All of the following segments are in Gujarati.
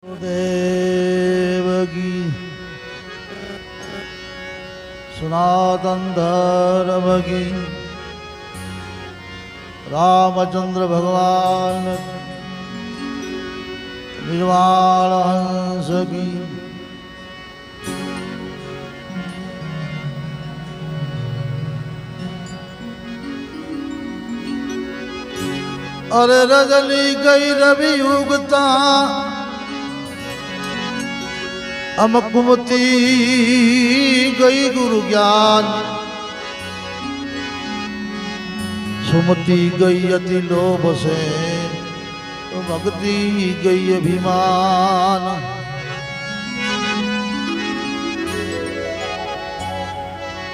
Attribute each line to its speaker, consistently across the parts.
Speaker 1: देवगी सनातन धर्म की रामचंद्र भगवान निर्वाण हंस की अरे रजनी गई रवि युगता अमकुमती गई गुरु ज्ञान सुमति गई अति लोभ से तो भक्ति गई अभिमान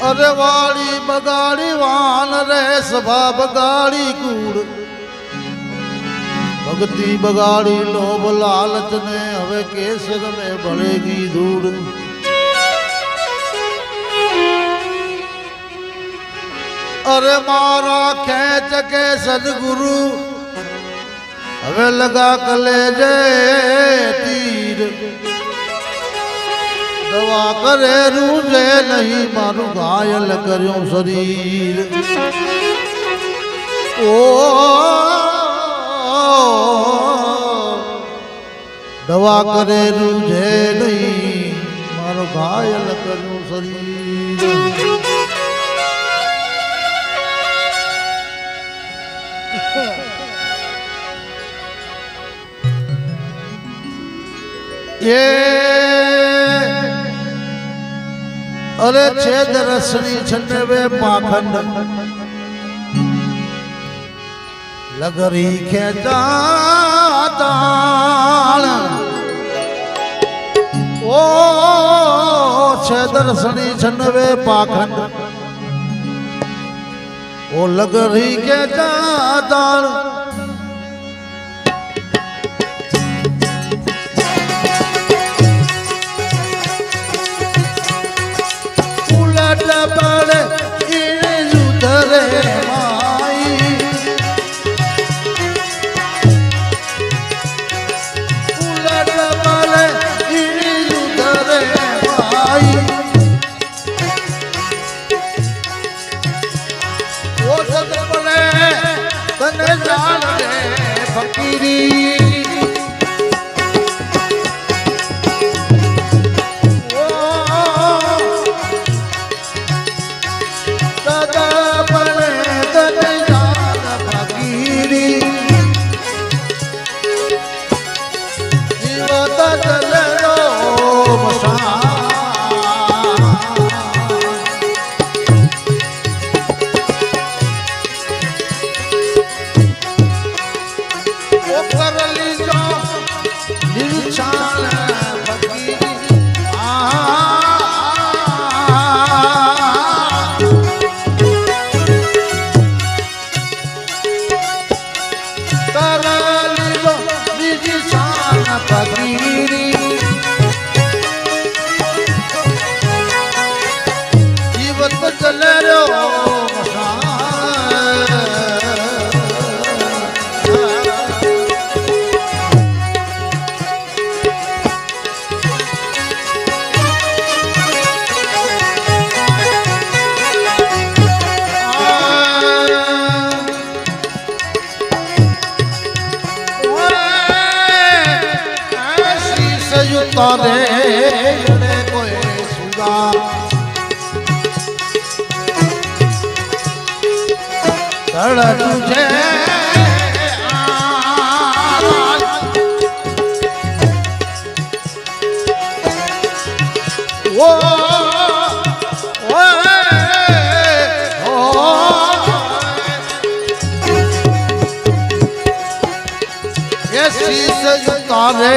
Speaker 1: अरे वाली बगाड़ी वान रे सभा बगाड़ी कूड़ भक्ति बगाड़ी लोभ लालच ने हवे केसर में भरेगी धूड़ अरे मारा खेच के सदगुरु हवे लगा कलेजे तीर दवा करे रूजे नहीं मारू घायल करूं शरीर ओ दवा करे रूझे नहीं मारो घायल करूं शरीर ये अरे छेद रसनी छन्नवे पाखंड लगरी खेचा ताल ओ छेदर सनी छन्नवे पाखंड ओ लगरी खेचा ताल उलट पड़े इन उधरे फकीरी ओ दादा बने तन जान फकीरी जीवत चले रो तारे कोई सुगा तड़ तुझे वो ये शीश तारे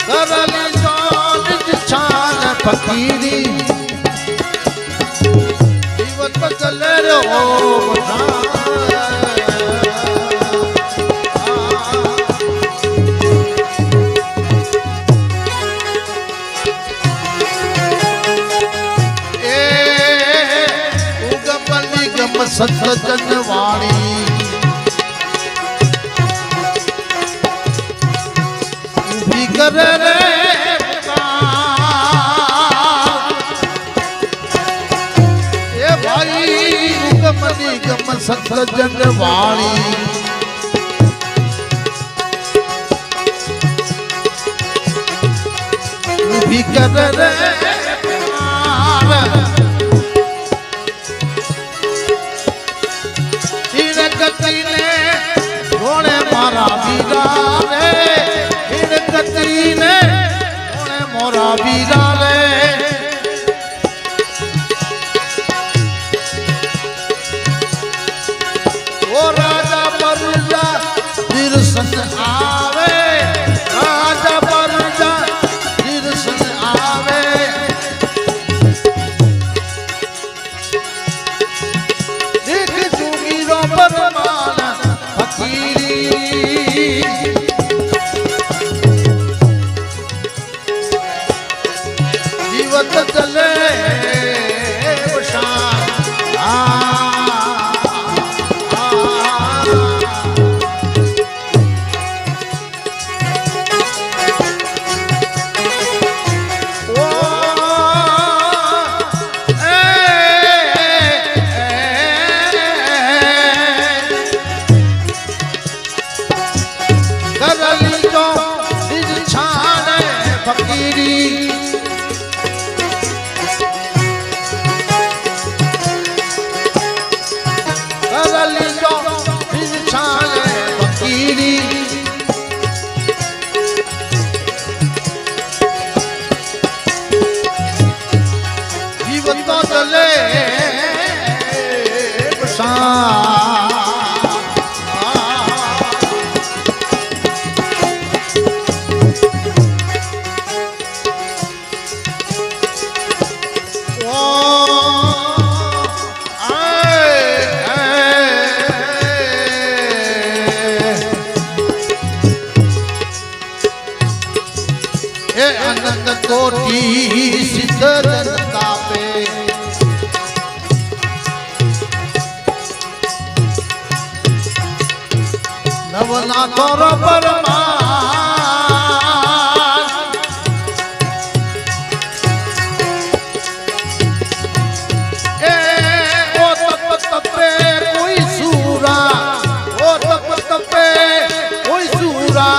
Speaker 1: કરલી જોન છાન ફકીરી જીવત ચલે રો સતજન વાણી ઊભી કરે રે એ ભાઈ ઉગમ નિગમ સતજન વાણી ઊભી કરે રે મારા બીરા રે કતરીને મોરા બીરા રે ઓ રાજા પરજા દિરસન આવે રાજા પરજા દિરસન આવે દેખ જોગીરો પરમાન જીવત ચલે કરલી જો નિજ છાન ફકીરી કરલી જો નિજ છાન ફકીરી જીવન તો ચલે અનંત કોટી સિદ્ધરન કાપે નવના તોર પરમાન એ ઓ તપ તપે કોઈ સૂરા ઓ તપ તપે કોઈ સૂરા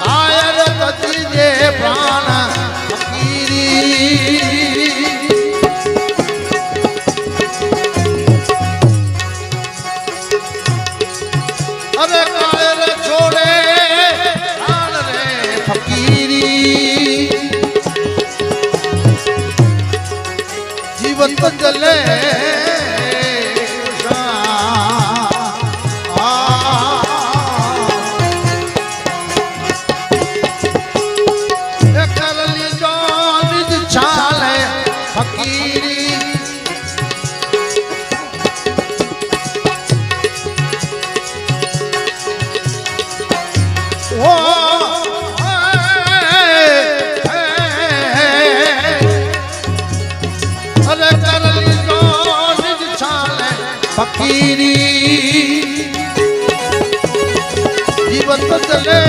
Speaker 1: આયર ગતિ જે પ્રાણ અરે કાયર છોડે હાલ રે ફકીરી જીવન ચલે કરલી જો નિજ છાન ફકીરી અરે કરલી જો નિજ છાન ફકીરી જીવન ચલે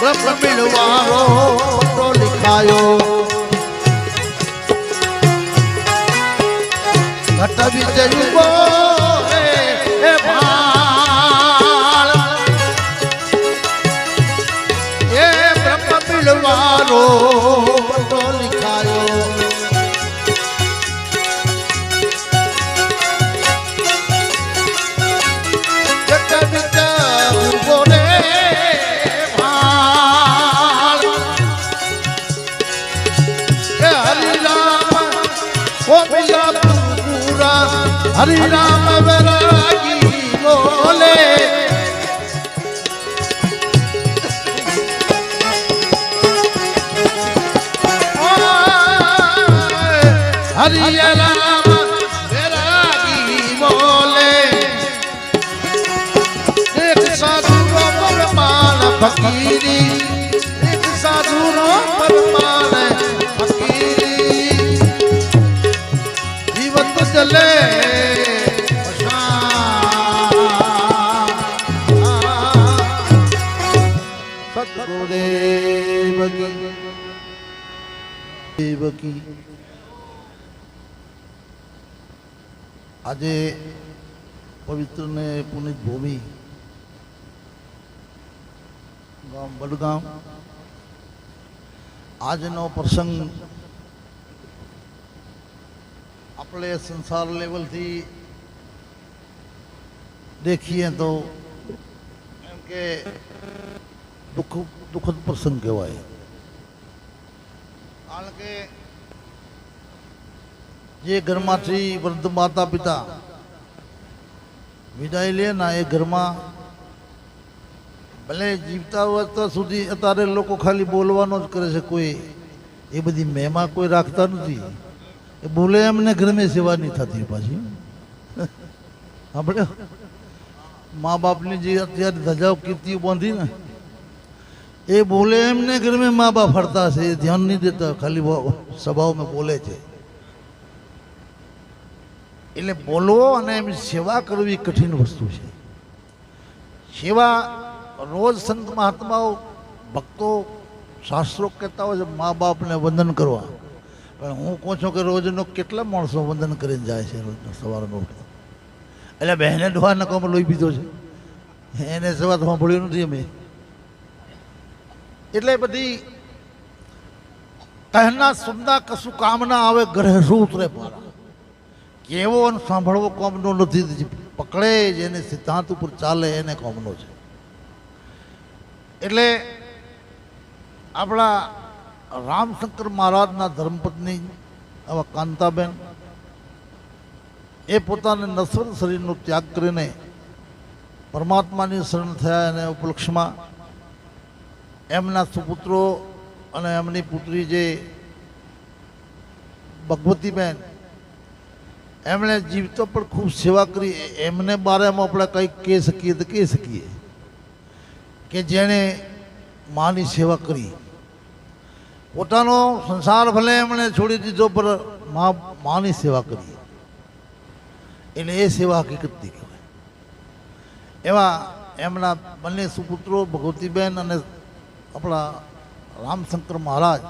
Speaker 1: બ્રહ્મ મિલવારો તો લિખાયો ઘટ વિજય એ ભાળ ફકીરી એક સાધુનો પરમાને ફકીરી જીવન તો ચલે દેવકી આજે પવિત્ર ને પુનિત ભૂમિ ગામ બડગામ આજનો પ્રસંગ આપણે સંસાર લેવલથી દેખીએ તો એમ કે દુઃખદ પ્રસંગ કહેવાય. કારણ કે જે ઘરમાંથી વૃદ્ધ માતા પિતા વિદાય લે ના એ ઘરમાં ભલે જીવતા હોતા સુધી અત્યારે લોકો ખાલી બોલવાનો જ કરે છે. કોઈ એ બધી મહેમા કોઈ રાખતા નથી. એ બોલે એમને ઘરમાં સેવા નહીં થતી. પાછી આપણે મા બાપની જે અત્યારે ધજાઓ કીર્તિઓ બાંધી ને એ બોલે એમને ઘરમાં મા બાપ ફરતા છે. એ ધ્યાન નહીં દેતા, ખાલી સભાઓમાં બોલે છે. એટલે બોલવો અને એમની સેવા કરવી કઠિન વસ્તુ છે. સેવા રોજ સંત મહાત્માઓ ભક્તો શાસ્ત્રો કહેતા હોય છે મા બાપને વંદન કરવા, પણ હું કહું છું કે રોજનો કેટલા માણસો વંદન કરીને જાય છે રોજનો સવારનો ઉઠતા. એટલે બહેને ડોહા નકામાં લોહી પીધો છે, એને સવાર સાંભળ્યું નથી અમે. એટલે બધી કહેના સુનના કશું કામ ના આવે, ગ્રહ શું ઉતરે પારા. કેવો અને સાંભળવો કોમનો નથી, પકડે જેને સિદ્ધાંત ઉપર ચાલે એને કોમનો છે. એટલે આપણા રામશંકર મહારાજના ધર્મપત્ની આવા કાંતાબેન એ પોતાને નશ્વર શરીરનો ત્યાગ કરીને પરમાત્માની શરણ થયા. અને ઉપલક્ષમાં એમના સુપુત્રો અને એમની પુત્રી જે ભગવતીબેન એમણે જીવતો પણ ખૂબ સેવા કરી. એમને બારેમાં આપણે કંઈક કહી શકીએ તો કહી શકીએ કે જેણે માની સેવા કરી. પોતાનો સંસાર ભલે એમણે છોડી દીધો પર માની સેવા કરી. એટલે એ સેવા હકીકતની કહેવાય. એવા એમના બંને સુપુત્રો ભગવતીબેન અને આપણા રામશંકર મહારાજ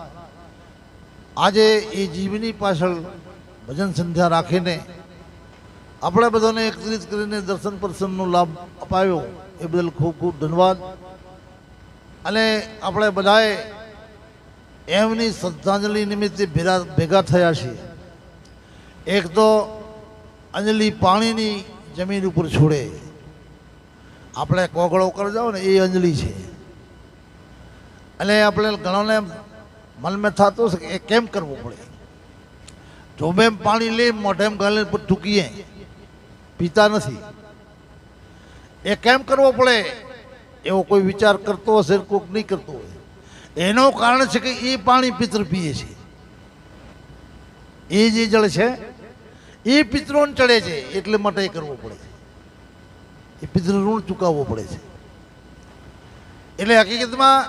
Speaker 1: આજે એ જીવની પાછળ ભજન સંધ્યા રાખીને આપણે બધાને એકત્રિત કરીને દર્શન પ્રસન્નનો લાભ અપાવ્યો. એ બદલ ખૂબ ખૂબ ધન્યવાદ. અને આપણે બધાએ એમની શ્રદ્ધાંજલિ નિમિત્તે ભેગા થયા છીએ. એક તો અંજલિ પાણીની જમીન ઉપર છોડે, આપણે કોગળો કરી જાઓ ને એ અંજલિ છે. એટલે આપણે ઘણાને મનમાં થતું હશે કે એ કેમ કરવું પડે. જોબેમ પાણી લે મોઢેમ ગાલે ટૂંકીએ પીતા નથી. એ કેમ કરવો પડે એવો કોઈ વિચાર કરતો હશે, કોઈક નહીં કરતો હોય. એનું કારણ છે કે એ પાણી પિતૃ પીએ છે. એ જે જળ છે એ પિતૃને ચડે છે, એટલે માટે એ કરવું પડે છે. એ પિતૃ ઋણ ચૂકવવું પડે છે. એટલે હકીકતમાં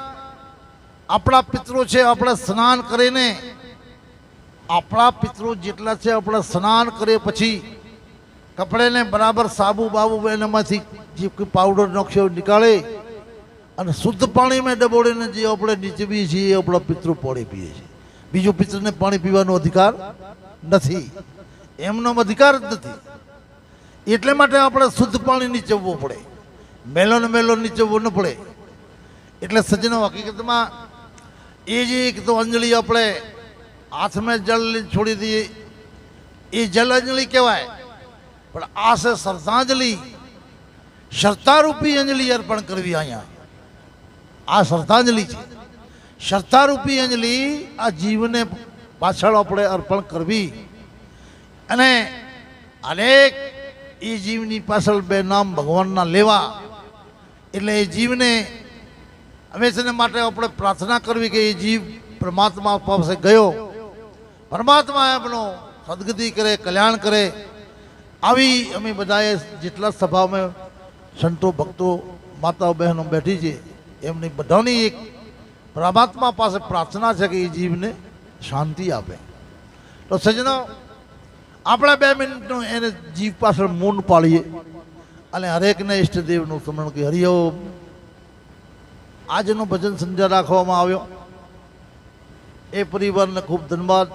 Speaker 1: આપણા પિતૃ છે, આપણે સ્નાન કરીને આપણા પિતૃ જેટલા છે આપણે સ્નાન કરીએ પછી કપડેને બરાબર સાબુ બાબુ એનામાંથી જે પાવડર નાખ્યો નીકાળે અને શુદ્ધ પાણીમાં ડબોળીને જે આપણે નીચવીએ છીએ એ આપણા પિતૃ પાણી પીએ છીએ. બીજું પિતૃને પાણી પીવાનો અધિકાર નથી, એમનો અધિકાર જ નથી. એટલે માટે આપણે શુદ્ધ પાણી નીચવવું પડે, મેલો ને મેલો નીચવવો ન પડે. એટલે સજ્જનો હકીકતમાં એ જે એક તો અંજલિ આપણે હાથમાં જળ છોડી દઈએ એ જલ અંજલિ કહેવાય. પણ આ છે શ્રદ્ધાંજલિ, શ્રદ્ધારૂપી અંજલિ અર્પણ કરવી. અહીંયા આ શ્રદ્ધાંજલિ છે. શ્રદ્ધારૂપી અંજલિ આ જીવને પાછળ આપણે અર્પણ કરવી. અને અનેક એ જીવની પાછળ બે નામ ભગવાનના લેવા. એટલે એ જીવને હંમેશા માટે આપણે પ્રાર્થના કરવી કે એ જીવ પરમાત્મા પાસે ગયો, પરમાત્મા એમનો સદગતિ કરે, કલ્યાણ કરે. આવી અમે બધાએ જેટલા સભામાં સંતો ભક્તો માતાઓ બહેનો બેઠી છે એમની બધાની એક પરમાત્મા પાસે પ્રાર્થના છે કે એ જીવને શાંતિ આપે. તો સજ્જનો, આપણા 2 મિનિટનું એને જીવ પાછળ મૌન પાડીએ અને હરેકને ઈષ્ટદેવનું સ્મરણ કે હરિઓમ. આજનો ભજન સંધ્યા રાખવામાં આવ્યો એ પરિવારને ખૂબ ધન્યવાદ.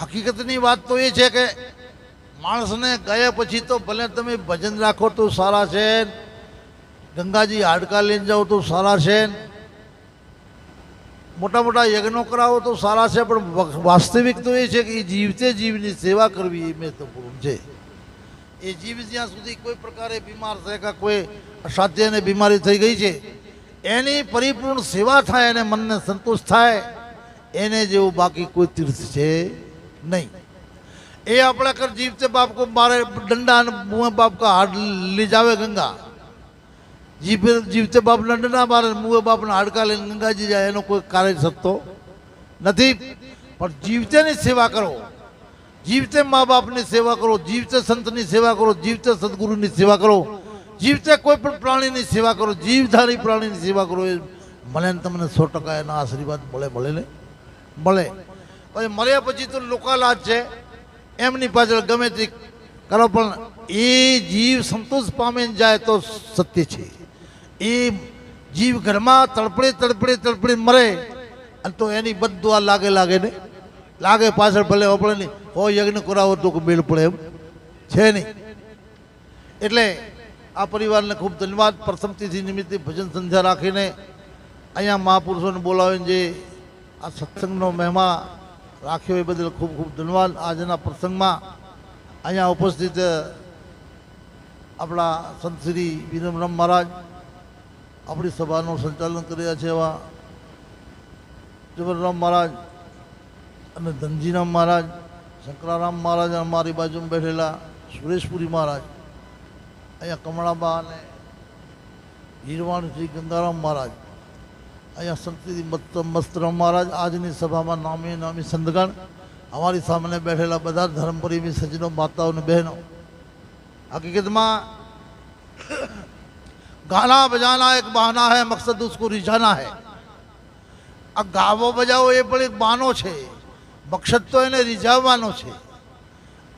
Speaker 1: હકીકતની વાત તો એ છે કે માણસને ગયા પછી તો ભલે તમે ભજન રાખો તો સારા છે, ગંગાજી હાડકા લઈને જાઓ તો સારા છે, મોટા મોટા યજ્ઞો કરાવો તો સારા છે, પણ વાસ્તવિક તો એ છે કે એ જીવતે જીવની સેવા કરવી એ મહત્વપૂર્ણ છે. એ જીવ જ્યાં સુધી કોઈ પ્રકારે બીમાર છે કે કોઈ અસાધ્યને બીમારી થઈ ગઈ છે, એની પરિપૂર્ણ સેવા થાય અને મનને સંતોષ થાય, એને જેવું બાકી કોઈ તીર્થ છે नहीं. ये अपने कर जीवते बाप को मारे डंडा मुँह बाप का हाथ ले जावे गंगा, जीवते बाप डंडा मारे मुँह बाप ने हाड़का ले गंगा जी जाए एनो कोई कार्य सकतो नहीं. पर जीवते ની સેવા કરો, જીવતે મા બાપની સેવા કરો, જીવતે સંતની સેવા કરો, જીવતે સદગુરુની સેવા કરો, જીવતે કોઈ પણ પ્રાણીની સેવા કરો, જીવધારી પ્રાણીની સેવા કરો. એ મળે ને તમને 100% એના આશીર્વાદ મળે ને મળે. પછી મળ્યા પછી તો લોકાલાજ છે, એમની પાછળ ગમે તે કરો, પણ એ જીવ સંતોષ પામીને જાય તો સત્ય છે. એ જીવ ઘરમાં તડપડે મરે અને તો એની બદદુઆ લાગે ને લાગે, પાછળ ભલે આપણે નહીં હો યજ્ઞ કરાવો તો મેળ પડે એમ છે નહીં. એટલે આ પરિવારને ખૂબ ધન્યવાદ. પ્રથમ તિથિ નિમિત્તે ભજન સંધ્યા રાખીને અહીંયા મહાપુરુષોને બોલાવીને જે આ સત્સંગનો મહિમા રાખ્યો એ બદલ ખૂબ ખૂબ ધન્યવાદ. આજના પ્રસંગમાં અહીંયા ઉપસ્થિત આપણા સંત શ્રી વિરમરામ મહારાજ આપણી સભાનું સંચાલન કર્યા છે એવા જબરરામ મહારાજ અને ધનજીરામ મહારાજ, શંકરારામ મહારાજ, અમારી બાજુમાં બેઠેલા સુરેશપુરી મહારાજ, અહીંયા કમળાબા અને હીરવાણ શ્રી ગંગારામ મહારાજ, અહીંયા સંતશ્રી મસ્તરામ મહારાજ, આજની સભામાં નામી સંતગણ, અમારી સામે બેઠેલા બધા ધર્મપ્રેમી સજ્જનો, માતાઓ અને બહેનો. હકીકતમાં ગાना बजाना एक बहाना है, मकसद उसको रिझाना है. આ ગાવો બજાવો એ પણ એક બહાનો છે, મકસદ તો એને રીઝાવવાનો છે.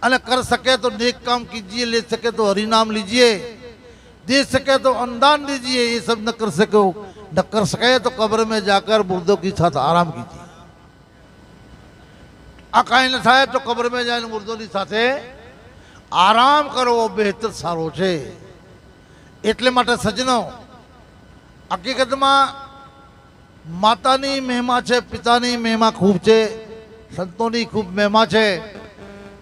Speaker 1: અને कर सके तो नेक काम कीजिए, ले सके तो हरिनाम लीजिए, दे सके तो अनुदान दीजिए. ये सब न कर सके तो कब्र में जाकर मुर्दों के साथ आराम कीजिए. आ कांई न थाय तो कब्र में जाए मुर्दों की साथे आराम करो, बेहतर सारो છે. એટલે માટે સજ્જનો, હકીકતમાં માતાની મહિમા છે, પિતાની મહિમા ખૂબ છે, સંતોની ખૂબ મહિમા છે,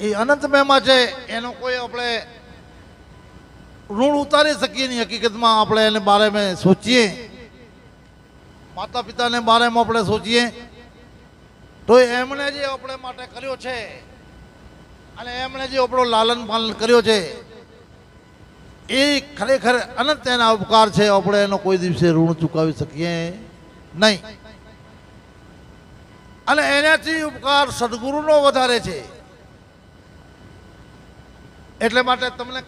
Speaker 1: એ અનંત મહિમા છે. એનો કોઈ આપણે ઋણ ઉતારી શકીએ નહીં. હકીકતમાં આપણે એને બારેમાં સોચીએ, માતા પિતાને બારેમાં આપણે સોચીએ તો એમણે જે આપણે માટે કર્યો છે અને એમણે જે આપણો લાલન પાલન કર્યો છે એ ખરેખર અનંત એના ઉપકાર છે. આપણે એનો કોઈ દિવસે ઋણ ચૂકવી શકીએ નહીં. અને એનાથી ઉપકાર સદગુરુનો વધારે છે. એટલે માટે તમને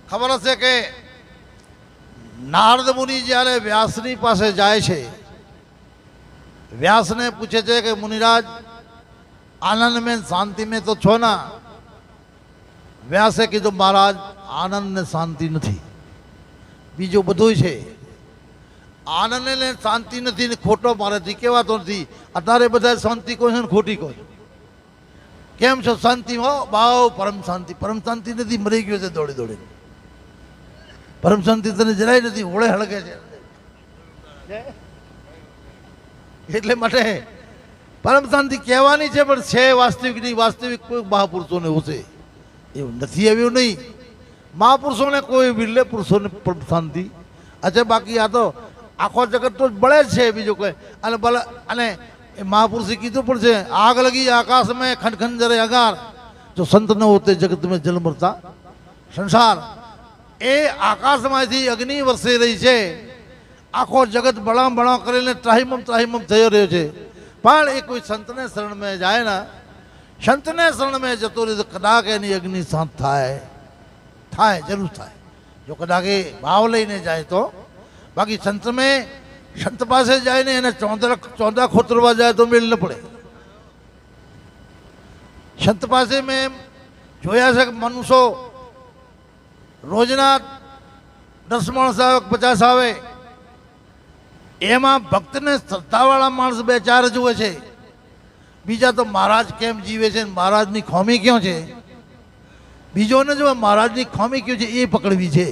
Speaker 1: ખબર હશે કે નારદ મુનિ જ્યારે વ્યાસની પાસે જાય છે, વ્યાસને પૂછે છે કે મુનિરાજ આનંદ में शांति में तो છો ना? વ્યાસે કીધું મહારાજ આનંદ ને શાંતિ નથી, બીજું બધું છે. આનંદ ને શાંતિ નથી ને ખોટો મારાથી કહેવાતો નથી. અત્યારે બધા શાંતિ કહો છે ને ખોટી કહો છો. કેમ છો? શાંતિ હો ભાવ, પરમ શાંતિ નથી, મરી ગયો છે દોડી દોડી. પરમ શાંતિ તને જરાય નથી, હોળે હળગે છે. એટલે માટે પરમ શાંતિ કહેવાની છે, પણ છે વાસ્તવિક નહીં. વાસ્તવિક કોઈ મહાપુરુષોને હશે, એવું નથી, એવું નહીં. મહાપુરુષોને કોઈ વિરલે પુરુષોને પરમ શાંતિ અચ્છા. બાકી આ તો આખો જગત તો બળે જ છે, બીજું કોઈ. અને ભલે અને એ મહાપુરુષે કીધું પણ છે, આગ લગી આકાશ મેં ખંડ જરે અગાર, જો સંત ન હોતે જગત મેં જલ મરતા સંસાર. એ આકાશમાંથી અગ્નિ વરસી રહી છે, આખો જગત બળા કરીને ત્રાહિમમ થયો રહ્યો છે. પણ એ કોઈ સંતને શરણ મેં જાય ને, સંતને શરણ મેં જતો રહે તો કદાચ એની અગ્નિ શાંત થાય, જરૂર થાય. જો કદાચ એ ભાવ લઈને જાય તો बाकी संत में संत पासे जाए ने एने चौंधा खोतरवा जाए तो मेल न पड़े। संत पासे में जोया से मनुष्य रोजना 10 माणस आवे 50 आवे एमां भक्त ने श्रद्धावाळा माणस 2-4 जुए छे। बीजा तो महाराज केम जीवे छे, महाराज नी खोमी क्यों छे, बीजो ने जो महाराज नी खोमी क्यों छे ए पकड़वी छे।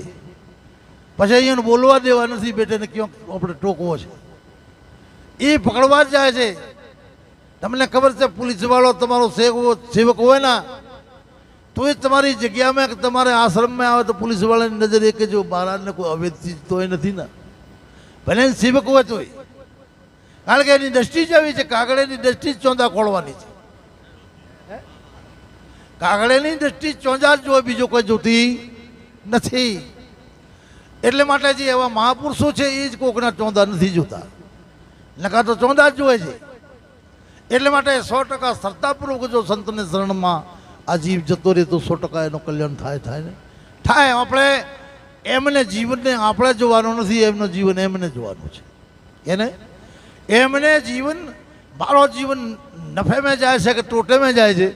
Speaker 1: पछी अहींया बोलवा देवा नथी बेटे ने क्यों आपणे टोकवो छे ए पकड़वा ज जाय छे। तमने खबर छे पुलिस वाळो तमारो सेवक होय ना तो ये तुम्हारी जग्या में तुम्हारे आश्रम में आवे तो पुलिस वाले की नजर एक जो महाराज ने कोई अवैध चीज तो ये नहीं ना भले सेवक हो तो कारण के एनी दृष्टि जवी छे कागड़ेनी दृष्टि चौंधा खोलवानी छे। कागड़ेनी दृष्टि चौंधा जो बीजो कोई जोती नहीं એટલે માટે જે એવા મહાપુરુષો છે એ જ કોકના ચોંધા નથી જોતા નકા તો ચોંધા જ જોવે છે। એટલે માટે 100% શ્રદ્ધાપૂર્વક જો સંતને શરણમાં આ જીવ જતો રહે તો 100% એનું કલ્યાણ થાય ને થાય। આપણે એમને જીવનને આપણે જોવાનું નથી, એમનું જીવન એમને જોવાનું છે। એને એમને જીવન મારો જીવન નફે में જાય છે કે ટોટે में જાય છે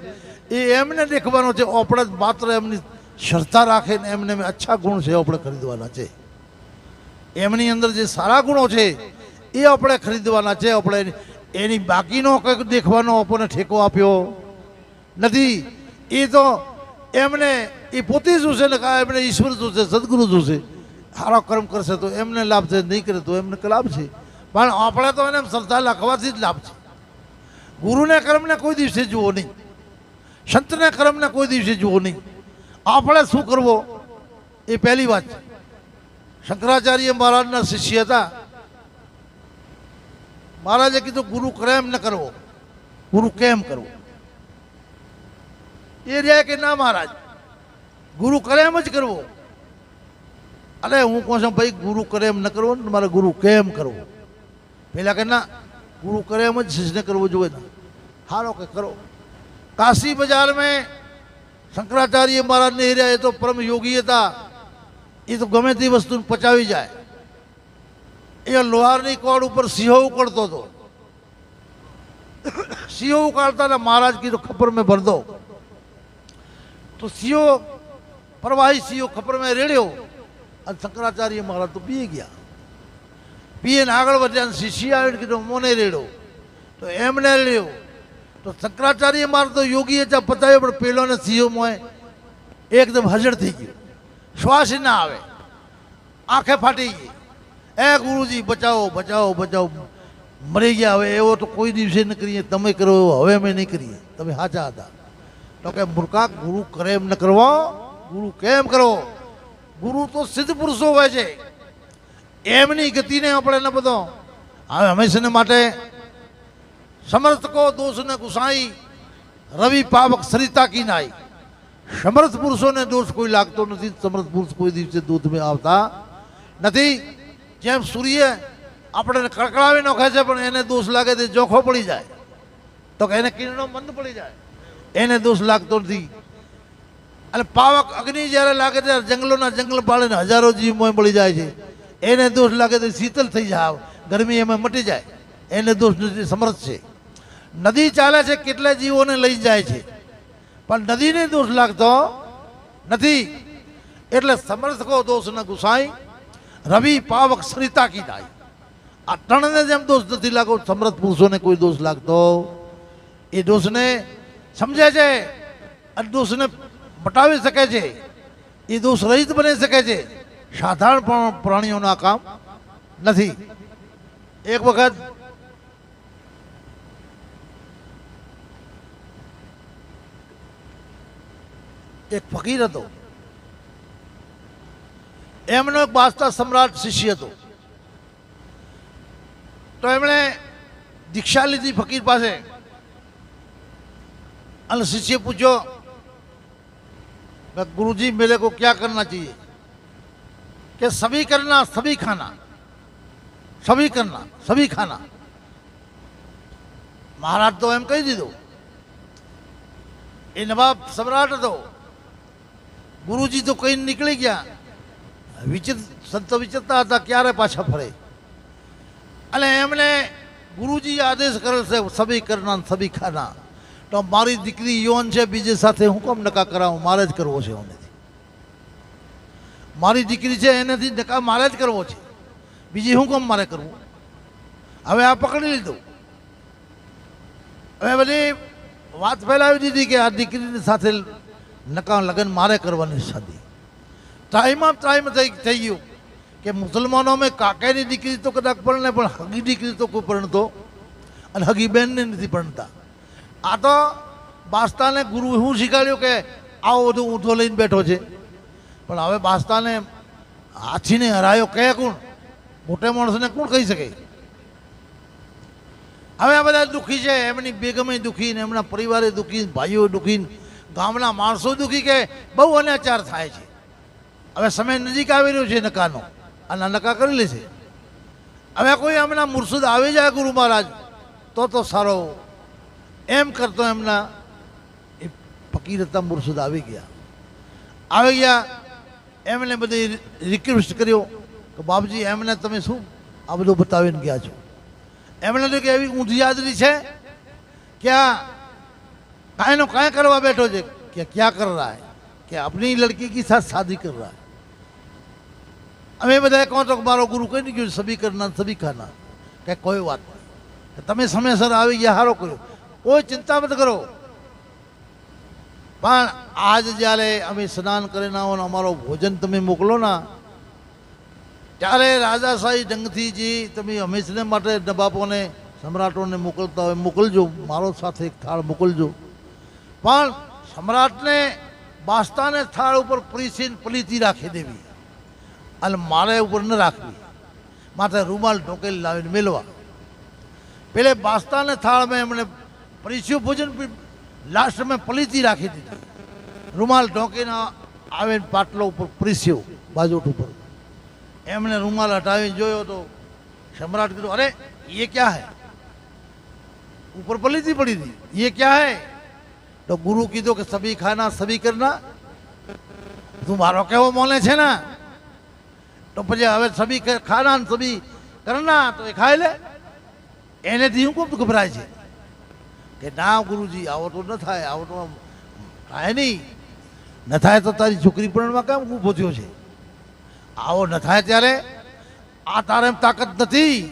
Speaker 1: એ એમને દેખવાનો છે। આપણે માત્ર એમની શ્રદ્ધા રાખીને એમને અચ્છા ગુણ છે આપણે ખરીદવાના છે। એમની અંદર જે સારા ગુણો છે એ આપણે ખરીદવાના છે। આપણે એની બાકીનો કંઈક દેખવાનો આપણને ઠેકો આપ્યો નથી। એ તો એમને એ પોતે જોશે ને કાં એમને ઈશ્વર જોશે, સદગુરુ જોશે। સારો કર્મ કરશે તો એમને લાભ છે, નહીં કરે તો એમને લાભ છે। પણ આપણે તો એને શ્રદ્ધા લખવાથી જ લાભ છે। ગુરુને કર્મને કોઈ દિવસે જુઓ નહીં, સંતને કર્મને કોઈ દિવસે જુઓ નહીં। આપણે શું કરવો એ પહેલી વાત છે। શંકરાચાર્ય મહારાજના શિષ્ય હતા। મહારાજે કીધું ગુરુ કેમ ન કરવો, ગુરુ કેમ કરવો? એ રહ્યા કે ના મહારાજ ગુરુ કરે એમ જ કરવો। અરે હું કહું છું ભાઈ ગુરુ કરે એમ ન કરવો ને તમારે ગુરુ કેમ કરવો? પેલા કે ના ગુરુ કરે એમ જ શિષ્યને કરવો જોઈએ ને। હારો કે કરો। કાશી બજાર में શંકરાચાર્ય મહારાજ ને રહ્યા એ તો પરમ યોગી હતા। એ તો ગમે તે વસ્તુને પચાવી જાય। એ લોહારની કોડ ઉપર સિંહો ઉકળતો હતો। સિંહો ઉકાળતા હતા। મહારાજ કીધું ખપર में भर दो तो सिंहो प्रवाही सिंहो खपर में रेड़्यो और शंकराचार्य महाराज तो पी गया। पीए ने आगे बढ़िया शिष्य आए कीधुं मोने रेड़ो तो एमने रेड़्यो तो शंकराचार्य महाराज तो योगी है पतायो पण पेलो ने सिंहो मोए एकदम हाजर थी गयो। श्वास ना आवे, आंखें फाटी गई। ए गुरुजी बचाओ बचाओ बचाओ, मरी गया। हवे एवो तो कोई दिवसे न करीए, तमे करो हवे मैं नहीं करीए, तमे हाचा हता। तो के मूर्खा गुरु करे एम न करवा, गुरु केम करो? गुरु तो सिद्ध पुरुषो होय छे, एमनी गति ने आपणे न बधो। हवे हमेशा ने माटे समर्थ को दोष न गुसाई, रवि पावक सरिता की नाई। समर्थ पुरुषों ने दोष कोई लागतो नहीं। समर्थ पुरुष कोई दिवसे दूध में आवता नहीं। जेम सूर्य આપણે કડકડાવી નાખે છે પણ એને દોષ લાગે તો જોખો પડી જાય, તો કે એને કિરણો મંદ પડી જાય, એને દોષ લાગતો નથી। અને પાવક અગ્નિ જ્યારે લાગે ત્યારે જંગલોના જંગલ પાળીને હજારો જીવ મોય મળી જાય છે। એને દોષ લાગે તો શીતલ થઈ જાય, ગરમી એમાં મટી જાય, એને દોષ નથી। સમર્થ છે। નદી ચાલે છે કેટલા જીવોને લઈ જાય છે પણ નદીને દોષ લાગતો નથી। એટલે સમર્થ કો દોષ ન ગુસાઈ, રવિ પાવક સરિતા કી નાઈ। આ ત્રણને જેમ દોષ નથી લાગતો, સમર્થ પુરુષોને કોઈ દોષ લાગતો એ દોષને સમજે છે અને દોષને મટાવી શકે છે, એ દોષ રહિત બની શકે છે। સાધારણ પ્રાણીઓના કામ નથી। એક વખત એક ફકીર હતો, એમનો એક બાદશાહ સમ્રાટ શિષ્ય હતો। तो एमने दीक्षा ली थी फकीर पासे। अल शिष्य पूछो गुरुजी मेरे को क्या करना चाहिए? कि सभी करना सभी खाना, सभी करना सभी खाना। महाराज तो एम कही दीधो। ये नवाब सम्राट तो गुरुजी तो कहीं निकली गया, સંતો વિચરતા હતા ક્યારે પાછા ફરે. અને એમને ગુરુજી આદેશ કરેલ છે સભી કરના સભી ખાના. તો મારી દીકરી યોન છે, બીજે સાથે હું કેમ નકા કરાવું? મારે જ કરવો છે. એનેથી મારી દીકરી છે, એનાથી નકા મારે જ કરવો છે. બીજી હું કેમ મારે કરવું? હવે આ પકડી લીધું. હવે બધી વાત ફેલાવી દીધી કે આ દીકરીની સાથે નકા લગ્ન મારે કરવાની શાદી. ટાઈમ થઈ ગયું કે મુસલમાનોમાં કાકાની દીકરી તો કદાચ પરણે, પણ હગી દીકરી તો કોઈ પરણતો, અને હગી બેનને નથી પરણતા. આ તો બાસ્તાને ગુરુ શું શીખવાડ્યું કે આવો બધું ઊંધો લઈને બેઠો છે. પણ હવે બાસ્તાને હાથીને હરાયો કહે કોણ? મોટે માણસને કોણ કહી શકે? હવે આ બધા દુઃખી છે, એમની બેગમે દુઃખી ને એમના પરિવારે દુઃખી, ભાઈઓ દુઃખી, ગામના માણસો દુઃખી કે બહુ અનાચાર થાય છે. હવે સમય નજીક આવી રહ્યો છે નકાનો, અને નકા કરી લે છે. હવે કોઈ એમના મુર્શિદ આવી જાય ગુરુ મહારાજ તો સારો એમ કરતો એમના એ ફકીર હતા મુર્શિદ આવી ગયા. એમને બધી રિક્વેસ્ટ કર્યો કે બાપજી એમને તમે શું આ બધું બતાવીને ગયા છો? એમણે તો કે એવી ઊંધી યાદરી છે કે કાંઈનો કાંઈ કરવા બેઠો છે. કે ક્યાં કર રહા હૈ? કે આપની લડકી કી સાથ શાદી કર રહા હૈ. અમે બધા કહો તો મારો ગુરુ કહી નહીં ગયું સભી કરના સભી ખાના. કે કોઈ વાત નહીં, તમે સમયસર આવી ગયા, સારો કર્યો, કોઈ ચિંતા મત કરો. પણ આજ જ્યારે અમે સ્નાન કરીને આવો ને અમારો ભોજન તમે મોકલો ના, ત્યારે રાજાશાહી ઢંગથી જે તમે હંમેશને માટે નવાબોને સમ્રાટોને મોકલતા હોય મોકલજો, મારો સાથે એક થાળ મોકલજો. પણ સમ્રાટને બાસ્તાને થાળ ઉપર પરીસીને પલીતી રાખી દેવી, અને મારે ઉપર ન રાખવી. માથે રૂમાલ ઢોકેલી લાવીને મેળવા. પેલે બાસ્તાને થાળ મેં એમણે પરીસ્યું ભોજન, લાસ્ટ મેં પલીતી રાખી દીધી. રૂમાલ ઢોકીને આવીને પાટલો ઉપર પરીસ્યો બાજોટ ઉપર. એમણે રૂમાલ હટાવીને જોયો તો સમ્રાટ કીધું, અરે ये क्या है? ऊपर पलीती पड़ी थी, ये क्या है? तो गुरु कीधो कि सभी खाना सभी करना. તું મારો કેવો મોને છે ને, તો પછી હવે સભી ખાના સભી કરના તો એ ખાઈ લે. એનેથી હું ખૂબ ગભરાય છે કે ના ગુરુજી આવો તો ન થાય, આવો તો થાય નહીં. ન થાય તો તારી છોકરી પરણવા કેમ ઊભો થયો છે? આવો ન થાય ત્યારે આ તારે એમ તાકાત નથી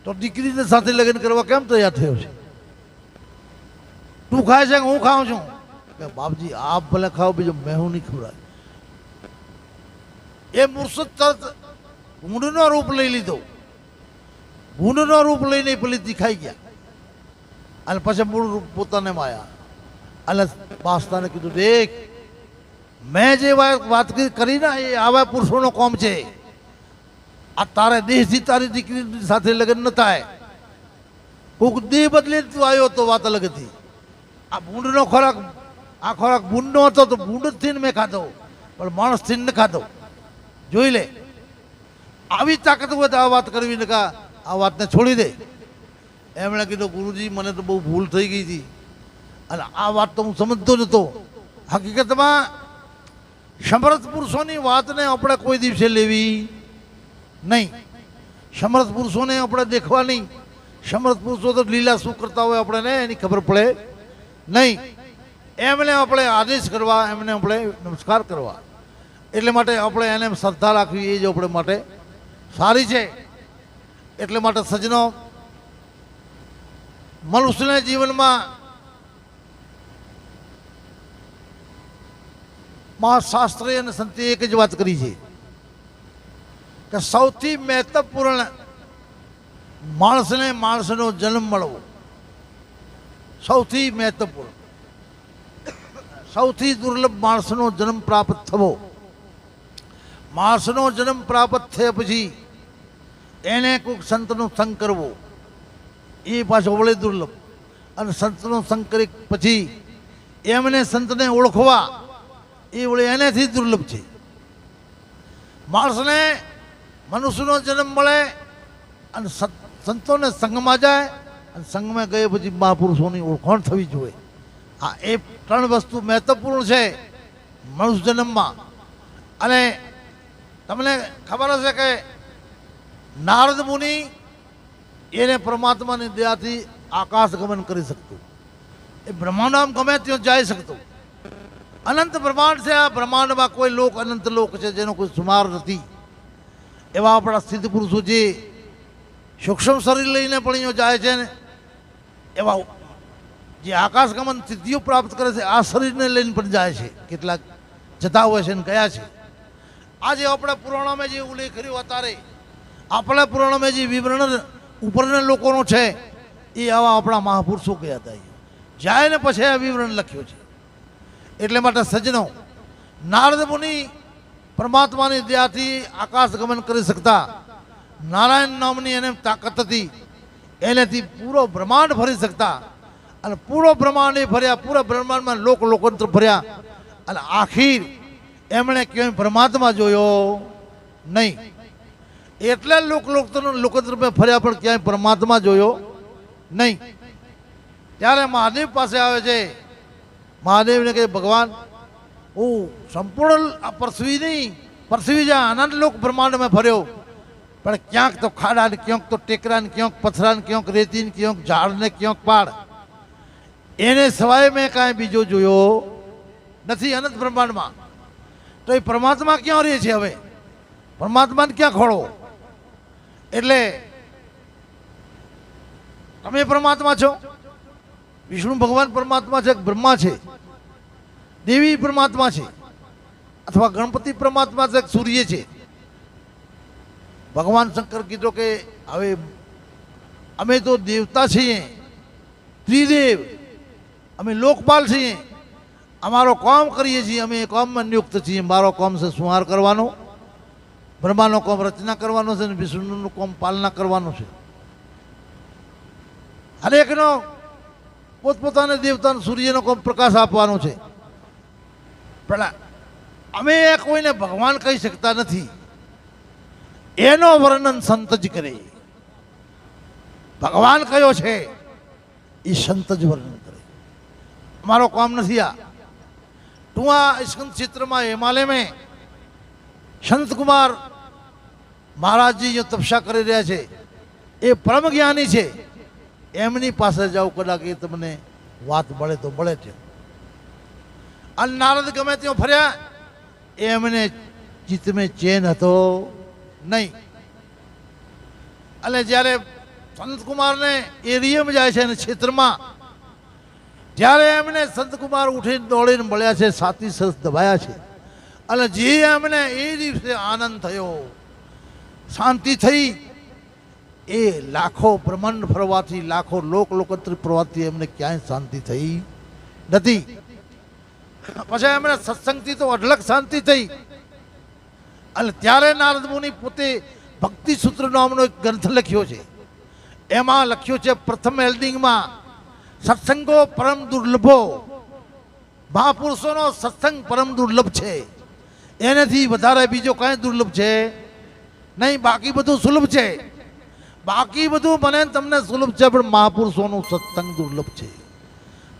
Speaker 1: તો દીકરીને સાથે લગ્ન કરવા કેમ તૈયાર થયો છે? તું ખાય છે કે હું ખાઉં છું? કે બાપજી આપ ભલે ખાઓ, બીજો મેં હું નહીં ખવડાય. એ મુર્શિદ તરત ભૂંડનો રૂપ લઈ લીધો. ભૂંડનો રૂપ લઈને પલીતી ખાઈ ગયા, અને પછી મૂળ રૂપ પોતાને માયા. અને બાસ્તાને કીધું, દેખ મેં જે વાત કરી ને એ આવા પુરુષોનો કોમ છે. આ તારે દેહથી તારી દીકરી સાથે લગ્ન ન થાય. કોઈક દેહ બદલે તું આવ્યો તો વાત અલગ હતી. આ ભૂંડનો ખોરાક, આ ખોરાક ભૂંડનો હતો તો ભૂંડથી મેં ખાધો, પણ માણસથી ન ખાધો. જોઈ લે, આવી તાકાત હોય તો આ વાત કરવી ને કા આ વાતને છોડી દે. એમણે કીધું, ગુરુજી મને તો બહુ ભૂલ થઈ ગઈ હતી, અને આ વાત તો હું સમજતો નહોતો. હકીકતમાં સમર્થ પુરુષોની વાતને આપણે કોઈ દિવસે લેવી નહીં. સમર્થ પુરુષોને આપણે દેખવા નહીં. સમર્થ પુરુષો તો લીલા શું કરતા હોય આપણને એની ખબર પડે નહીં. એમને આપણે આદેશ કરવા, એમને આપણે નમસ્કાર કરવા. એટલે માટે આપણે એને શ્રદ્ધા રાખવી એ જ આપણે માટે સારી છે. એટલે માટે સજ્જનો, મનુષ્યના જીવનમાં મહાશાસ્ત્રી અને સંતે એક જ વાત કરી છે કે સૌથી મહત્વપૂર્ણ માણસને માણસનો જન્મ મળવો. સૌથી મહત્વપૂર્ણ, સૌથી દુર્લભ માણસનો જન્મ પ્રાપ્ત થવો. માણસનો જન્મ પ્રાપ્ત થયા પછી એને કોઈક સંતનો સંગ કરવો એ પાછો વળે દુર્લભ. અને સંતનો સંગ કરી પછી એમને સંતને ઓળખવા એ વળે એનાથી દુર્લભ છે. માણસને મનુષ્યનો જન્મ મળે અને સંતોને સંઘમાં જાય, અને સંઘમાં ગયે પછી મહાપુરુષોની ઓળખાણ થવી જોઈએ. આ એ ત્રણ વસ્તુ મહત્વપૂર્ણ છે મનુષ્ય જન્મમાં. અને તમને ખબર હશે કે નારદ મુનિ એને પરમાત્માની દયાથી આકાશ ગમન કરી શકતું, એ બ્રહ્માંડમાં ગમે ત્યાં જઈ શકતું. અનંત બ્રહ્માંડ છે, આ બ્રહ્માંડમાં કોઈ લોક અનંત લોક છે જેનો કોઈ સુમાર નથી. એવા આપણા સિદ્ધ પુરુષો જે સૂક્ષ્મ શરીર લઈને પણ અહીંયા જાય છે ને, એવા જે આકાશ ગમન સિદ્ધિઓ પ્રાપ્ત કરે છે આ શરીરને લઈને પણ જાય છે. કેટલાક જતા હોય છે ને ગયા છે. આજે આપણા પુરાણોમાં જે ઉલ્લેખ કર્યો અત્યારે આપણા પુરાણોમાં જે વિવરણ ઉપરના લોકોનો છે એ આવા આપણા મહાપુરુષો ગયા હતા, જાય ને પછી આ વિવરણ લખ્યું છે. એટલે માટે સજ્જનો, નારદ મુનિ પરમાત્માની દયાથી આકાશ ગમન કરી શકતા. નારાયણ નામની એને તાકાત હતી, એનેથી પૂરો બ્રહ્માંડ ફરી શકતા. અને પૂરો બ્રહ્માંડ એ ફર્યા, પૂરા બ્રહ્માંડમાં લોકોતર ફર્યા. અને આખીર એમણે ક્યાંય પરમાત્મા જોયો નહીં. એટલે લોકોતર ફર્યા પણ ક્યાંય પરમાત્મા જોયો નહીં. ત્યારે મહાદેવ પાસે આવે છે. મહાદેવને કહે, ભગવાન હું સંપૂર્ણ પૃથ્વી નહીં, પૃથ્વી જ્યાં આનંદ લોક બ્રહ્માંડમાં ફર્યો, પણ ક્યાંક તો ખાડા ને ક્યાંક તો ટેકરા ને ક્યાંક પથરા ને ક્યાંક રેતી ને ક્યાંક ઝાડ ને ક્યાંક પાડ, એને સિવાય મેં કાંઈ બીજો જોયો નથી અનંત બ્રહ્માંડમાં. તો એ પરમાત્મા ક્યાં રહે છે? હવે પરમાત્માને ક્યાં ખોળો? એટલે તમે પરમાત્મા છો, વિષ્ણુ ભગવાન પરમાત્મા છે, બ્રહ્મા છે, દેવી પરમાત્મા છે, અથવા ગણપતિ પરમાત્મા છે, સૂર્ય છે. ભગવાન શંકર કીધું કે હવે અમે તો દેવતા છીએ, ત્રિદેવ, અમે લોકપાલ છીએ, અમારો કામ કરીએ છીએ, અમે કામમાં નિયુક્ત છીએ. મારો કામ છે સંહાર કરવાનો, બ્રહ્માનો કામ રચના કરવાનો છે, અને વિષ્ણુનું કામ પાલના કરવાનું છે. હરેકનો પોતપોતાના દેવતાનો સૂર્યનો કામ પ્રકાશ આપવાનો છે. પણ અમે કોઈને ભગવાન કહી શકતા નથી. એનો વર્ણન સંત જ કરે. ભગવાન કયો છે એ સંત જ વર્ણન કરે. અમારો કામ નથી આ. તું આ સ્કંદ ક્ષેત્રમાં હિમાલયમાં સંત કુમાર મહારાજજી જે તપસ્યા કરી રહ્યા છે એ પરમ જ્ઞાની છે. એમની પાસે જાઓ, કદાચ એ તમને વાત મળે તો મળે છે. અને નારદ ગમે ત્યાં ફર્યા, એમને ચિત્તમાં ચેન હતો નહીં. અને જ્યારે સંતકુમારને એરિયામાં જાય છે અને ક્ષેત્રમાં, જ્યારે એમને સંતકુમાર ઉઠીને દોડીને મળ્યા છે, સાથી સરસ દબાયા છે. અને જે એમને એ દિવસે આનંદ થયો, શાંતિ થઈ, એ લાખો બ્રહ્માંડ ફરવાથી, લાખો લોકોત્તર ફરવાથી એમને ક્યાંય શાંતિ થઈ નથી. પછી એમને સત્સંગથી તો અઢળક શાંતિ થઈ. અને ત્યારે નારદ મુનિ પોતે ભક્તિ સૂત્ર નામનો એક ગ્રંથ લખ્યો છે. એમાં લખ્યું છે પ્રથમ એલ્ડિંગમાં, સત્સંગો પરમ દુર્લભો. મહાપુરુષોનો સત્સંગ પરમ દુર્લભ છે, એનાથી વધારે બીજો કાંઈ દુર્લભ છે નહીં. બાકી બધું સુલભ છે, બાકી બધું મને તમને સુલભ છે, પણ મહાપુરુષોનું સત્સંગ દુર્લભ છે.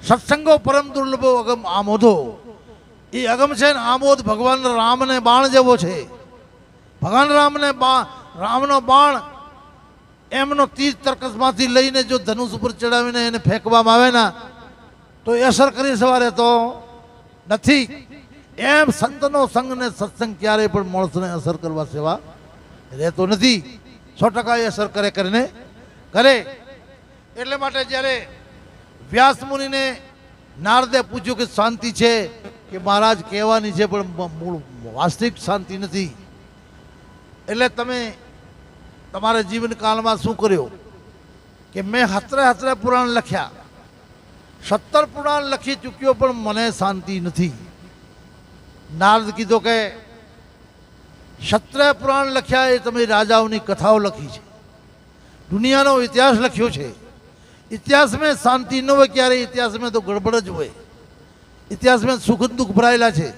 Speaker 1: સત્સંગો પરમ દુર્લભો અગમ આમોદો. એ અગમ છે ને આમોદ ભગવાન રામને બાણ જેવો છે. ભગવાન રામનો બાણ એમનો તીર તર્કસમાંથી લઈને જો ધનુષ ઉપર ચડાવીને એને ફેંકવામાં આવે ને તો એ અસર કરી સવારે તો નથી. એમ સંતનો સંગ ને સત્સંગ ક્યારેય પણ માણસને અસર કરવા સેવા રહેતો નથી. 100% એ અસર કરીને કરે. એટલે માટે જ્યારે વ્યાસ મુનિને નારદે પૂછ્યું કે શાંતિ છે કે મહારાજ કહેવાની છે પણ મૂળ વાસ્તવિક શાંતિ નથી, એટલે તમે તમારા જીવનકાળમાં શું કર્યો? કે મેં હતરે પુરાણ લખ્યા, 17 પુરાણ લખી ચૂક્યો, પણ મને શાંતિ નથી. નારદ કીધો કે 17 પુરાણ લખ્યા એ તમે રાજાઓની કથાઓ લખી છે, દુનિયાનો ઇતિહાસ લખ્યો છે. ઇતિહાસમાં શાંતિ ન હોય ક્યારે, ઇતિહાસમાં તો ગડબડ જ હોય. ઇતિહાસમાં સુખ દુઃખ ભરાયેલા છે.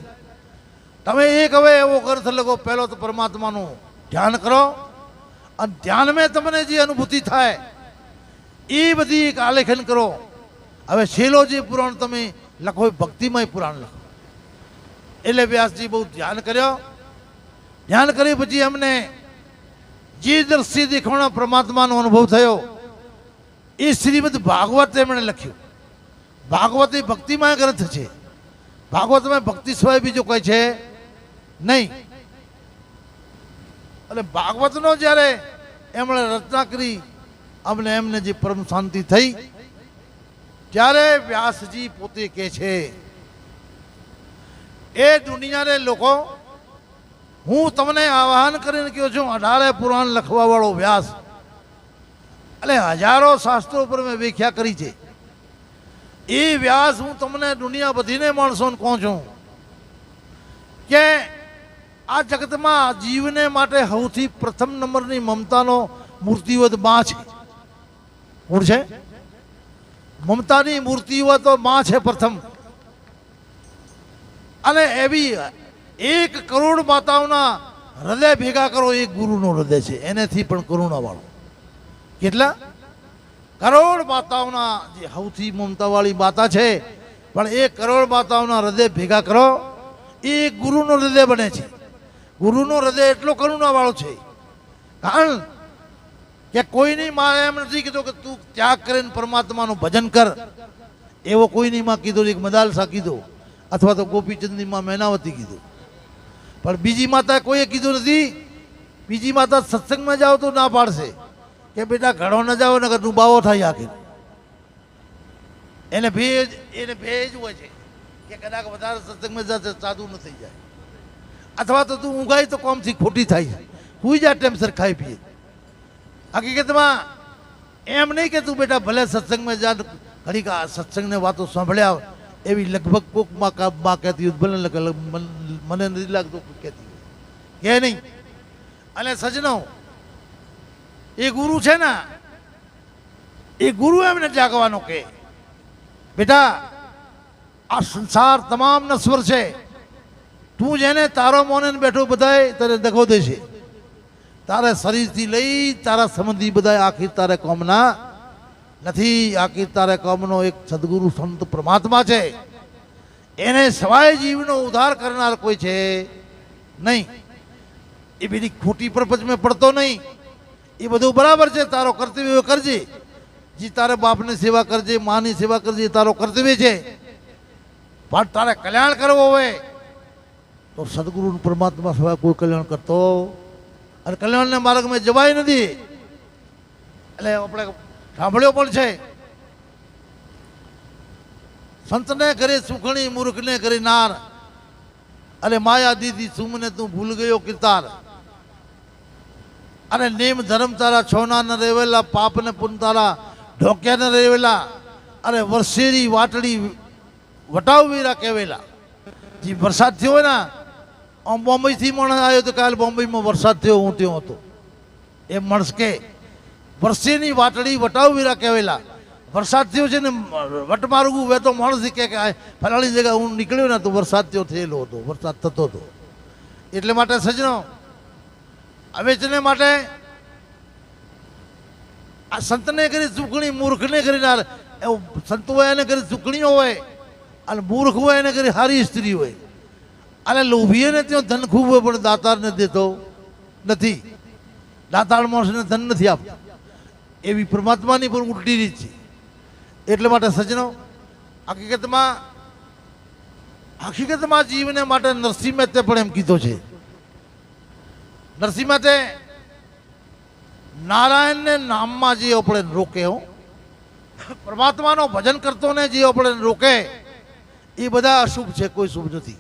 Speaker 1: તમે એક હવે એવો અર્થ લખો, પહેલો તો પરમાત્માનું ધ્યાન કરો, અને ધ્યાનમાં તમને જે અનુભૂતિ થાય એ બધી એક આલેખન કરો. હવે છેલ્લો જે પુરાણ તમે લખો એ ભક્તિમય પુરાણ લખો. એટલે વ્યાસજી બહુ ધ્યાન કર્યો ધ્યાન કરી પછી એમને જે દ્રશ્ય દેખાણા પરમાત્માનો અનુભવ થયો એ શ્રીમદ ભાગવત એમણે લખ્યું. ભાગવત એ ભક્તિમય ગ્રંથ છે. ભાગવતમાં ભક્તિ સિવાય બીજો કોઈ છે નહીં. અને ભાગવતનો જ્યારે એમણે રચના કરી અમને એમને જે પરમ શાંતિ થઈ ત્યારે વ્યાસજી પોતે કહે છે એ દુનિયાને લોકો હું તમને આહ્વાન કરીને કહ્યું છું 18 પુરાણ લખવા વાળો વ્યાસ એટલે હજારો શાસ્ત્રો પર મેં વ્યાખ્યા કરી છે એ વ્યાસ હું તમને દુનિયા બધીને માણસોને કહું છું કે આ જગતમાં જીવને માટે સૌથી પ્રથમ નંબરની મમતાનો મૂર્તિવત માં છે. કોણ છે? મમતાની મૂર્તિઓ તો માં છે પ્રથમ. અને એવી 1 કરોડ માતાઓના હૃદય ભેગા કરો એક ગુરુનો હૃદય છે એનેથી પણ કરુણા વાળો. કેટલા કરોડ માતાઓના જે સૌથી મમતાવાળી માતા છે પણ 1 કરોડ માતાઓના હૃદય ભેગા કરો એ ગુરુનો હૃદય બને છે. ગુરુનો હૃદય એટલો કરુણા વાળો છે કારણ કે કોઈની માં એમ નથી કીધું કે તું ત્યાગ કરીને પરમાત્માનું ભજન કર. એવો કોઈની માં કીધો એક મદાલસા કીધો અથવા તો ગોપીચંદની માં મેનાવતી કીધું. પણ બીજી માતા કોઈએ કીધું નથી. બીજી માતા સત્સંગમાં જાઓ તો ના પાડશે કે બેટા ઘડો ન જાઓ ને તું બાવો થાય આખી. એને ભેજ હોય છે કે કદાચ વધારે સત્સંગમાં જશે સાધુ ન થઈ જાય અથવા તો તું ઊંઘાય તો કોમથી ખોટી થાય હુઈ જા ટાઈમસર ખાઈ પીએ. હકીકતમાં એમ નહીં કે તું બેટા ભલે સત્સંગમાં જા ઘડીક સત્સંગને વાતો સાંભળ્યા એવી લગભગ કોક માં કહેતી હોય ભલે મને નથી લાગતું કહેતી હોય કે નહીં. અને સજનો એ ગુરુ છે ને એ ગુરુ એમને જાગવાનો કે બેટા આ સંસાર તમામ નશ્વર છે. તું જેને તારો મોને બેઠો બધાય તારે દગો દેશે. તારે શરીરથી લઈ તારા સંબંધી બધા આખી તારે કોમના નથી. આખી તારે કોમનો એક સદગુરુ સંત પરમાત્મા છે. એને સવાય જીવનો ઉદ્ધાર કરનાર કોઈ છે નહીં. એ બીજી ખોટી પરપચ મેં પડતો નહીં. એ બધું બરાબર છે. તારો કર્તવ્ય કરજે. જે તારે બાપની સેવા કરજે માની સેવા કરજે તારો કર્તવ્ય છે. પણ તારે કલ્યાણ કરવો હોય તો સદગુરુ પરમાત્મા સિવાય કોઈ કલ્યાણ કરતો અને કલ્યાણના માર્ગમાં જવાય નથી. એટલે આપણે સાંભળ્યો પણ છે સંતને કરી સુખણી મૂર્ખને કરી નાર અને માયા દીધી સુમને તું ભૂલ ગયો કિરતાર. અને નેમ ધર્મ તારા છોના ન રેવેલા પાપ ને પુન તારા ઢોક્યા ન રેવેલા અને વર્ષેરી વાટડી વટાવવીરા કહેવેલા. જે વરસાદ થયો હોય ને આમ બોમ્બેથી માણસ આવ્યો તો કાલે બોમ્બેમાં વરસાદ થયો હું ત્યાં હતો એ માણસ કે વર્ષેની વાટડી વટાવવીરા કહેવેલા. વરસાદ થયો છે ને વટ માર્ગું વેતો માણસ કે ફલાણી જગ્યા હું નીકળ્યો ને તો વરસાદ થયો થયેલો હતો વરસાદ થતો હતો. એટલે માટે સજનો હવે છે માટે આ સંતને કરી ચૂકણી મૂર્ખને કરી એવું સંત હોય એને કરી ચૂકણીઓ હોય અને મૂર્ખ હોય એને કરી સારી સ્ત્રી હોય. અને લોભીઓને ત્યાં ધન ખૂબ હોય પણ દાતારને દેતો નથી. દાતાર માણસને ધન નથી આપતો. એવી પરમાત્માની પણ ઉલટી રીત છે. એટલે માટે સજનો હકીકતમાં જીવને માટે નરસિંહ મહેતે પણ એમ કીધો છે. નરસિંહ મહેતે નારાયણને નામમાં જે આપણે રોકે હો પરમાત્માનો ભજન કરતો ને જે આપણે રોકે એ બધા અશુભ છે કોઈ શુભ નથી.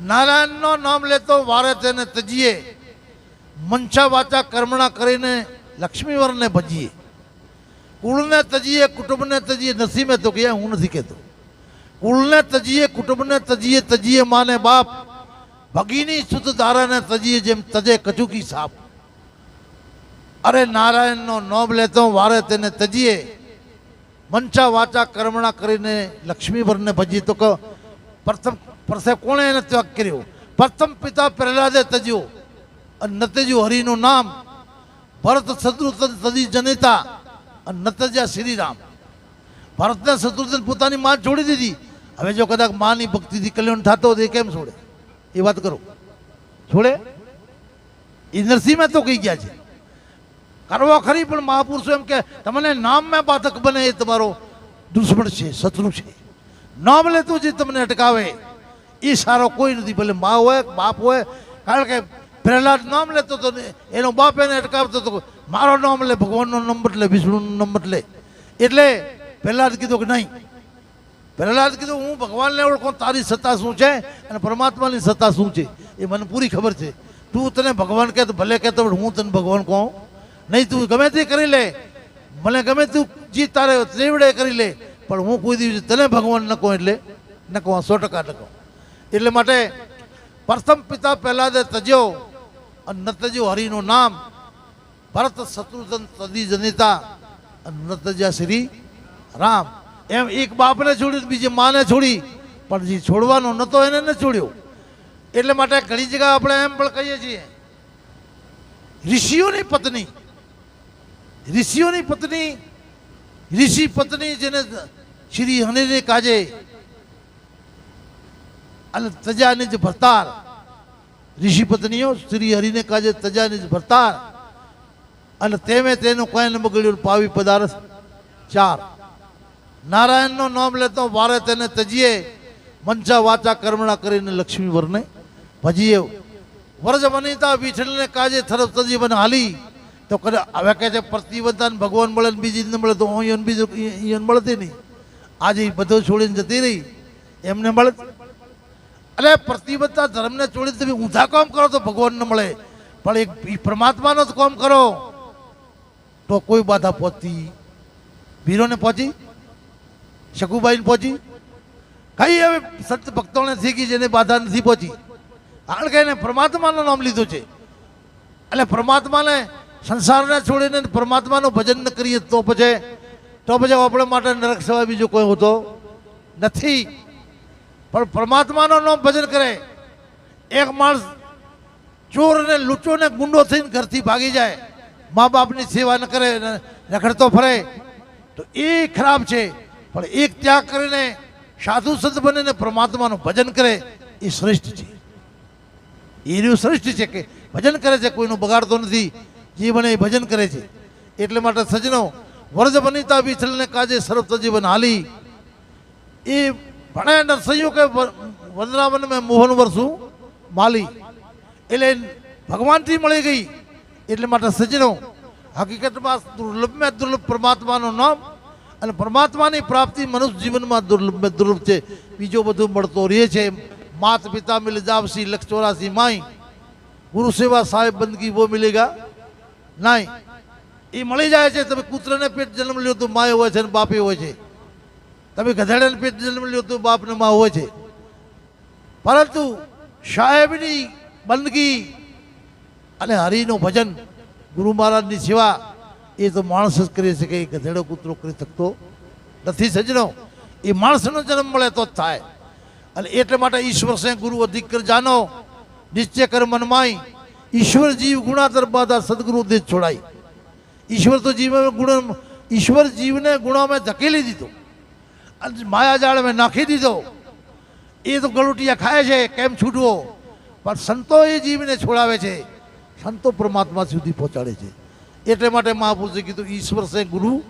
Speaker 1: નારાયણનો નામ લેતો વારે તેને તજીએ મંચા વાચા કર્મણા કરીને લક્ષ્મીવરને ભજીએ. કુળને તજીએ કુટુંબને તજીએ. નરસિંહ મહેતો કહે હું નથી કહેતો. કુળને તજીએ કુટુંબને તજીએ તજીએ માને બાપ ભગીની સુત દારાને તજીએ જેમ તજે કચુકી સાપ. અરે નારાયણનો નામ લેતો વારે તેને તજીએ મંચા વાચા કર્મણા કરીને લક્ષ્મીવરને ભજીએ. તો પ્રથમ કોણે એને ત્યાગ કર્યો? પ્રથમ પિતા પ્રહલાદે તજ્યો અને ન તજ્યું હરિનું નામ. ભરત શત્રુઘ્ન તજી જનેતા અને ન તજ્યા શ્રીરામ. ભરતને શત્રુઘ્ન પોતાની માં છોડી દીધી. હવે જો કદાચ માની ભક્તિથી કલ્યાણ થતો હોય એ કેમ છોડે? એ વાત કરો. છોડે? એ નરસિંહ મહેતો કહી ગયા છે કરવા ખરી, પણ મહાપુરુષો એમ કે તમને નામમાં બાધક બને એ તમારો દુશ્મન છે, શત્રુ છે. નામ લેતું જે તમને અટકાવે એ સારો કોઈ નથી, ભલે મા હોય બાપ હોય. કારણ કે પ્રહલાદ નામ લેતો હતો ને એનો બાપ એને અટકાવતો હતો, મારો નામ લે, ભગવાનનો નંબર લે, વિષ્ણુનો નંબર લે. એટલે પ્રહલાદ કીધું કે નહીં. પ્રહલાદ કીધું હું ભગવાનને ઓળખું, તારી સત્તા શું છે અને પરમાત્માની સત્તા શું છે એ મને પૂરી ખબર છે. તું તને ભગવાન કહે તો ભલે કહેતો, હું તને ભગવાન કહું નહીં. તું ગમે તે કરી લે, મને ગમે તું જી તારે ત્રેવડે કરી લે, પણ હું કોઈ દિવસ તને ભગવાન ન કહું. એટલે ન કહું, 100% ન કહું. એટલે માટે પ્રથમ પિતા પ્રહલાદે તજ્યો અને ન તજ્યો હરિનું નામ. ભરત શત્રુઘ્ન તદી જનિતા અને ન તજ્યા શ્રી રામ. એમ એક બાપને છોડી બીજી માને છોડી, પણ જે છોડવાનો નતો એને ન છોડ્યો. એટલે માટે ઘણી જગ્યા આપણે એમ પણ કહીએ છીએ ઋષિઓની પત્ની, ઋષિ પત્ની જેને શ્રી હરિને કાજે અને તજા નિજ ભરતાર. ઋષિ પત્નીઓ શ્રી હરિને કાજે તજા નિજ ભરતાર અને તેમે તેનું કોઈ ન બગડ્યું પાવી પદાર્થ 4. નારાયણનો નામ લેતો વારે તેને તજીએ, મંચા વાચા કર્મણા કરીને લક્ષ્મી વરને ભજીએ. વરજ વનિતા વિઠ્ઠલને કાજે થરફ તજી બન હાલી. તો કરે હવે કહે છે પ્રતિવંતા ભગવાન મળે ને બીજી ન મળે તો હું બીજું મળતી નહીં. આજે બધું છોડીને જતી રહી, એમને મળે. એટલે પ્રતિબદ્ધતા ધર્મને છોડી તમે ઊંધા કામ કરો તો ભગવાન ન મળે, પણ એક પરમાત્માનો જ કામ કરો તો કોઈ બાધા પહોંચતી. વીરોને પહોંચી, શકુબાઈને પહોંચી, કઈ હવે સંત ભક્તોને થઈ ગઈ જેને બાધા નથી પહોંચી. કારણ કે એને પરમાત્માનું નામ લીધું છે. એટલે પરમાત્માને સંસારને છોડીને પરમાત્માનું ભજન ન કરીએ તો પછી આપણે માટે નરક સિવાય બીજો કોઈ હોતો નથી. પણ પરમાત્માનું નામ ભજન કરે. એક માણસ ચોર ને લૂંટો ને ગુંડો થઈને ઘરથી ભાગી જાય, મા બાપની સેવા ન કરે, રખડતો ફરે, તો એ ખરાબ છે. પણ એક ત્યાગ કરીને સાધુ સંત બનીને પરમાત્માનું ભજન કરે એ શ્રેષ્ઠ છે. એ શ્રેષ્ઠ છે કે ભજન કરે છે, કોઈનું બગાડતો નથી, જે બને એ ભજન કરે છે. એટલે માટે સજનો વરજ બનીતા વિઠ્ઠલને કાજે સર્વ જીવન હાલી. એ ભણે નરસૈયું કે વંદનાવન મેં મોહન વરસું માલી. એટલે ભગવાનથી મળી ગઈ. એટલે માટે સજનો હકીકતમાં દુર્લભમાં દુર્લભ પરમાત્માનું નામ અને પરમાત્માની પ્રાપ્તિ મનુષ્ય જીવનમાં દુર્લભમાં દુર્લભ છે. બીજો બધું મળતો રહે છે. માત પિતા મિલ જાવસી 184 માઈ, ગુરુ સેવા સાહેબ બંદગી વો મિલેગા નહીં. એ મળી જાય છે. તમે કૂતરાને પેટ જન્મ લ્યો તો માય હોય છે અને બાપે હોય છે. તમે ગધેડાને પેટ જન્મ લ્યો તો બાપ ને માં હોય છે. પરંતુ સાહેબની બંદગી અને હરિનું ભજન, ગુરુ મહારાજની સેવા એ તો માણસ જ કરી શકે, ગધેડો કૂતરો કરી શકતો નથી. સજનો એ માણસનો જન્મ મળે તો જ થાય. અને એટલે માટે ઈશ્વર સે ગુરુ અધિક કર જાનો, નિશ્ચય કર મનમાઈ. ઈશ્વર જીવ ગુણાતર બાધા સદગુરુ દેશ છોડાય. ઈશ્વર તો જીવ ગુણ, ઈશ્વર જીવને ગુણોમાં ધકેલી દીધો અને માયાજાળ મેં નાખી દીધો. એ તો ગલુટિયા ખાય છે, કેમ છૂટવો? પણ સંતો એ જીવને છોડાવે છે, સંતો પરમાત્મા સુધી પહોંચાડે છે. એટલે માટે મહાપુરુષે કીધું ઈશ્વર સે ગુરુ